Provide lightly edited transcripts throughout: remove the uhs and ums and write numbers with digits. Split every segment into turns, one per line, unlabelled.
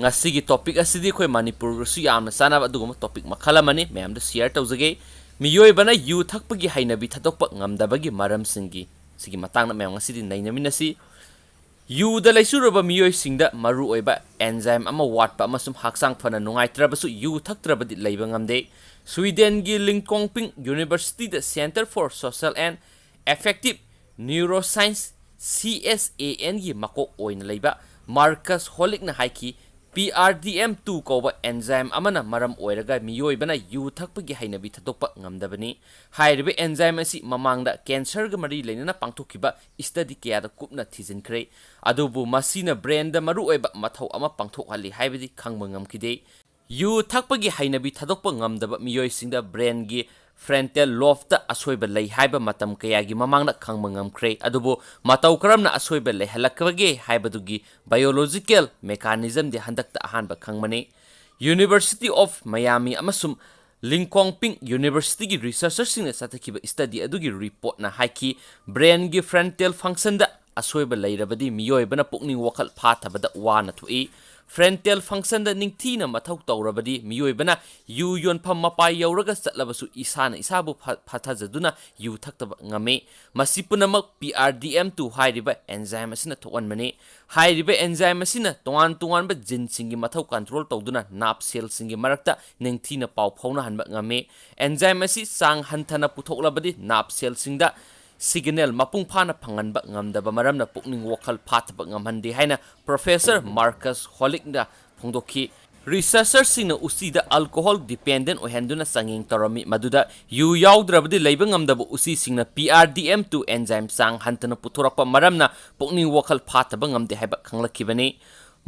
ngasi topic asidi khoi manipur su yamna sana aduguma topic makhala mani ma'am da share tawjage miyoi bana yu thakpagi hainabi thadokpa ngamdabagi maram singi sigi matang na ma'am ngasi nainaminasi yu da laisuraba miyoi singda maru oiba enzyme ama watpa amasum haksang phana nungaitrabasu yu thaktrabadi leiba ngamde Sweden gi Linköping University the Center for Social and Effective Neuroscience CSAN gi makok oina leiba Marcus Holick na haiki PRDM2 koba enzyme amana maram oiraga miyoi bana yu thakpagi hainabi thadokpa ngamdabani hairibe enzyme asi mamangda cancer ga mari leinana pangthokiba study kya da kupna thijinkre adubu masina brain da maru oiba mathau ama pangthokhali haibidi khangba ngamkide yu thakpagi hainabi thadokpa ngamdaba miyoi singda brain gi frontal lobe ta asoiba lei haiba matam kaya gi mamangna khangba ngamkre adubu matau karamna asoiba lei halakbage haibadugi biological mechanism de handakta ahanba khangmane University of Miami amasum Linköping University gi researchers sing satakiba study adugi report na haiki brain gi frontal function da asoiba leirabadi miyoi bana pukning wakal phathabada wana thui frontal function da ningthina mathau tawrabadi miyoi bana yu yonpham mapai yauraga chatlabasu isana isabu phathajaduna yu thaktaba ngame masipunamak PRDM2 hairiba enzyme asina thokanmane hairiba enzyme asina tongan ba gene singi mathau control tawduna nap cell singi marakta ningthina paw phawna hanba ngame enzyme asi sang hanthana puthoklabadi nap cell singda signal mapung phana phanganba ngamdaba maramna pukning wakal phathaba ngamhandi haina Professor Marcus Holick da phongdokhi researchers singna usida alcohol dependent ohenduna sanging tarami maduda yu yaudravadi leiba ngamdaba usi singna PRDM2 enzyme sang hantana puthorakpa maramna pukning wakal phathaba ngamde haiba khanglakibani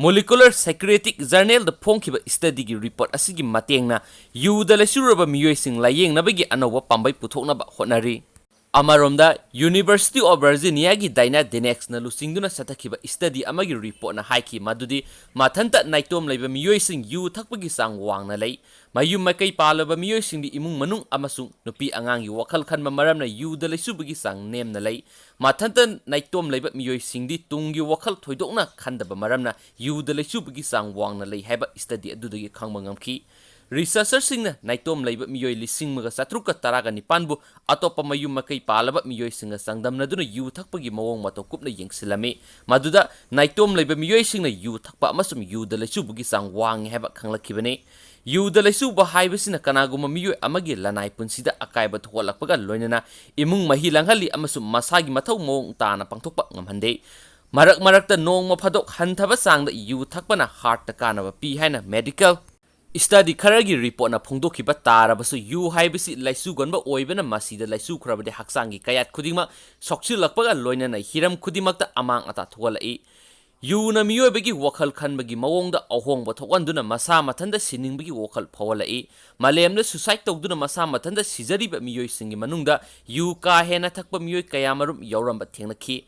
Molecular Psychiatric Journal da phongkiba study gi report asigi matengna yu da lesuraba miyoi sing layeng nabagi anowa pambai puthoknaba honari Amaromda University of Virginia gi Daina Dinex na lusingduna satakiba study amagi report na haiki madudi mathanta naitom leiba miyoi sing yu thakpagi sang wangna lei mayum makai palaba miyoi sing di imung manung amasung nupi angangi wakal khanma maramna yu da leisubagi sang nem na lei mathanta naitom leiba miyoi sing di tungi wakal thoidokna khandaba maramna yu da leisubagi sang wangna lei haiba study adudagi khangma ngamki Researchers singna naitom leiba miyoi lising maga satruka taraga nipanbu atopa mayum makai palaba miyoi singa sangdamna duna yu thakpagi mawong mato kupna yengsilame maduda naitom leiba miyoi singna yu thakpa amasum yu da leisubugi sang wang heba khanglakibane yu da leisuba haibasina kanaguma miyoi amagi lanai punsida akaiba thokalakpaga loinana imung mahi langhali amasum masagi mathau mawong tana pangthokpa ngamhande marakta nongma phadok hanthaba sangda yu thakpana heart ta kanaba pi haina medical Study karagi report na phongdokhiba tarabasu yu haibisi laisu gonba oibena masida laisu khrabade haksangi kayat khudima sokchilakpaga loinana hiram khudimakta amang ata thogalai yu na miyoibagi wakhal khanbagi mawongda ahongba thokanduna masa mathanda siningbagi wakhal phawalai malemna suicide tawduna masa mathanda sijariba miyoi singi manungda yu ka hena thakpa miyoi kayamarum yauramba thengnakhi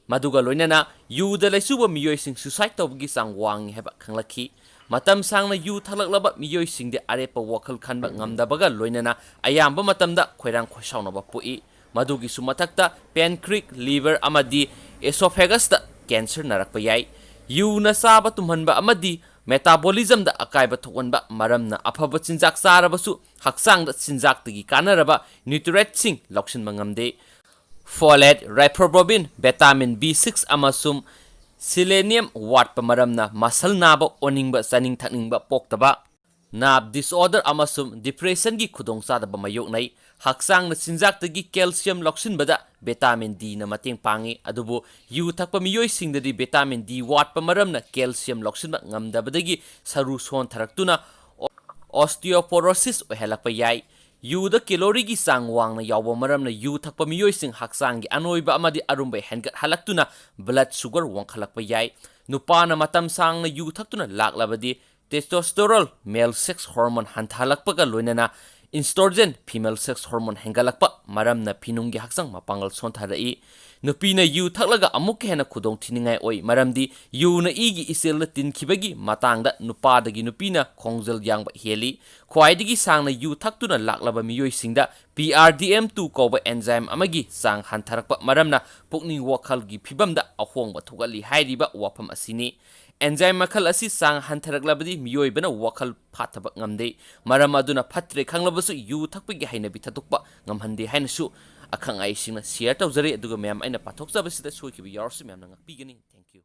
maduga loinana yu da laisuba miyoi sing suicide tawbagi sang wang heba khanglakhi Matam sangna yu thalaklaba miyoi singde arepa wakal khanba ngamdabaga loinana ayamba matamda khoirang khosaunaba pui madugi sumathakta pancreas liver amadi esophagus ta cancer narakpa yai yu na saba tumhanba amadi metabolism da akaiba thokanba maramna afaba chinjak sarabasu haksang da chinjak tagi kanaraba nutrient sing lauksin mangamde folate riboflavin vitamin B6 amasum Selenium wat pamaramna masal naba oningba saning thakningba poktaba nab disorder amasum depression gi khudong sadaba mayoknai haksang na sinjak tagi calcium loksin bada vitamin D na mateng pangi adubu yu thakpa miyoi singdadi vitamin D wat pamaramna calcium loksin ba ngamdabadagi saru son tharaktuna osteoporosis ohelakpa yai yu da calorie gi sang wang na yawa maramna yu thakpa miyoi sing haksang gi anoiba amadi arumbai hengat halaktuna blood sugar wangkhalakpa yai nupana matam sang na yu thaktuna laklabadi testosterone male sex hormone hanthalakpaga loinana estrogen female sex hormone hengalakpa maramna pinunggi haksang mapangal sontharai nupina yu thaklaga amuk hena khudong thiningai oi maramdi yu na igi isel na tinkhibagi matangda nupadagi nupina khongjal yangba heli khwaidigi sangna yu thaktuna laklaba miyoi singda PRDM2 koba enzyme amagi sang hantharakpa maramna pukning wakhalgi phibamda ahongba thugali hairiba wafam asini enzyme मखल असी सांग हंथरगलबदी मियोइबना वखल फाथब ngamde maram aduna phatre khanglabasu yu thakpagi hainabi thadukpa ngamhande hainasu akhang ai singna share tawjare aduga mem aina pathok jabasida soikibi yarsu mem na ngakpigani thank you